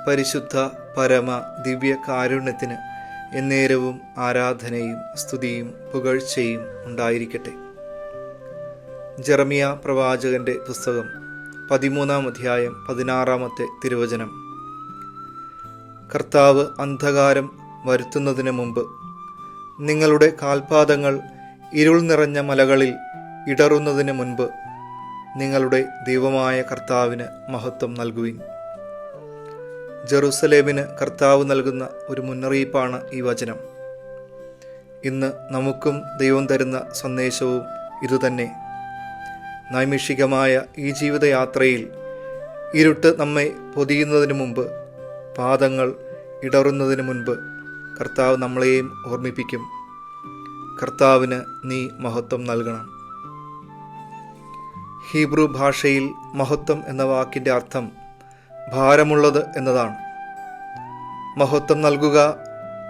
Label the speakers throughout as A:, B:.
A: പരിശുദ്ധ പരമ ദിവ്യ കാരുണ്യത്തിന് എന്നേരവും ആരാധനയും സ്തുതിയും പുകഴ്ചയും ഉണ്ടായിരിക്കട്ടെ. ജെറമിയ പ്രവാചകന്റെ പുസ്തകം 13-ാം അധ്യായം 16-ാമത്തെ തിരുവചനം. കർത്താവ് അന്ധകാരം വരുത്തുന്നതിന് മുമ്പ് നിങ്ങളുടെ കാൽപാദങ്ങൾ ഇരുൾ നിറഞ്ഞ മലകളിൽ ഇടറുന്നതിന് മുൻപ് നിങ്ങളുടെ ദൈവമായ കർത്താവിന് മഹത്വം നൽകുവിൻ. ജെറുസലേമിന് കർത്താവ് നൽകുന്ന ഒരു മുന്നറിയിപ്പാണ് ഈ വചനം. ഇന്ന് നമുക്കും ദൈവം തരുന്ന സന്ദേശവും ഇതുതന്നെ. നൈമിഷികമായ ഈ ജീവിതയാത്രയിൽ ഇരുട്ട് നമ്മെ പൊതിയുന്നതിന് മുമ്പ്, പാദങ്ങൾ ഇടറുന്നതിന് മുൻപ് കർത്താവ് നമ്മളെയും ഓർമ്മിപ്പിക്കും. കർത്താവിന് നീ മഹത്വം നൽകണം. ഹീബ്രു ഭാഷയിൽ മഹത്വം എന്ന വാക്കിൻ്റെ അർത്ഥം ഭാരമുള്ളത് എന്നതാണ്. മഹത്വം നൽകുക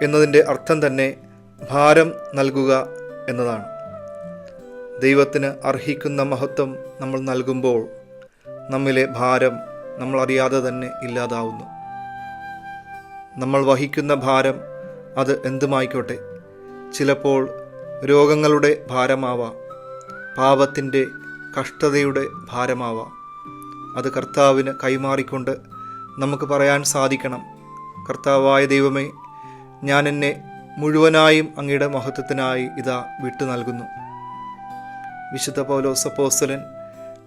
A: എന്നതിൻ്റെ അർത്ഥം തന്നെ ഭാരം നൽകുക എന്നതാണ്. ദൈവത്തിന് അർഹിക്കുന്ന മഹത്വം നമ്മൾ നൽകുമ്പോൾ നമ്മിലെ ഭാരം നമ്മൾ അറിയാതെ തന്നെ ഇല്ലാതാവുന്നു. നമ്മൾ വഹിക്കുന്ന ഭാരം അത് എന്തുമായിക്കോട്ടെ, ചിലപ്പോൾ രോഗങ്ങളുടെ ഭാരമാവാം, പാപത്തിൻ്റെ കഷ്ടതയുടെ ഭാരമാവാം. അത് കർത്താവിന് കൈമാറിക്കൊണ്ട് നമുക്ക് പറയാൻ സാധിക്കണം, കർത്താവായ ദൈവമേ, ഞാൻ എന്നെ മുഴുവനായും അങ്ങയുടെ മഹത്വത്തിനായി ഇതാ വിട്ടു നൽകുന്നു. വിശുദ്ധ പൗലോസ് അപ്പോസ്തലൻ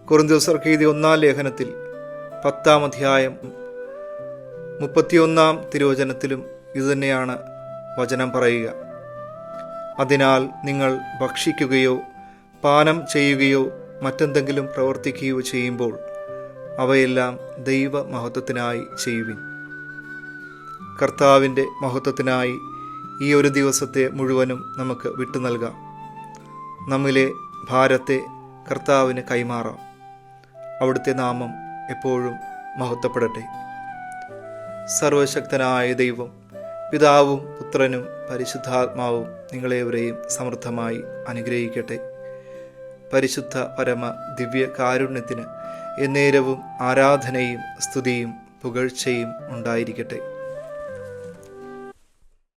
A: കൊരിന്ത്യർക്ക് എഴുതിയ 1-ാം ലേഖനത്തിൽ 10-ാം അധ്യായം 31-ാം തിരുവചനത്തിലും ഇതുതന്നെയാണ് വചനം പറയുക. അതിനാൽ നിങ്ങൾ ഭക്ഷിക്കുകയോ പാനം ചെയ്യുകയോ മറ്റെന്തെങ്കിലും പ്രവർത്തിക്കുകയോ ചെയ്യുമ്പോൾ അവയെല്ലാം ദൈവ മഹത്വത്തിനായി ചെയ്യുവിൻ. കർത്താവിൻ്റെ മഹത്വത്തിനായി ഈ ഒരു ദിവസത്തെ മുഴുവനും നമുക്ക് വിട്ടു നൽകാം. നമ്മിലെ ഭാരത്തെ കർത്താവിന് കൈമാറാം. അവിടുത്തെ നാമം എപ്പോഴും മഹത്വപ്പെടട്ടെ. സർവശക്തനായ ദൈവം, പിതാവും പുത്രനും പരിശുദ്ധാത്മാവും നിങ്ങളേവരെയും സമൃദ്ധമായി അനുഗ്രഹിക്കട്ടെ. പരിശുദ്ധ പരമ ദിവ്യ കാരുണ്യത്തിന് എന്നേരവും ആരാധനയും സ്തുതിയും പുകഴ്ചയും ഉണ്ടായിരിക്കട്ടെ.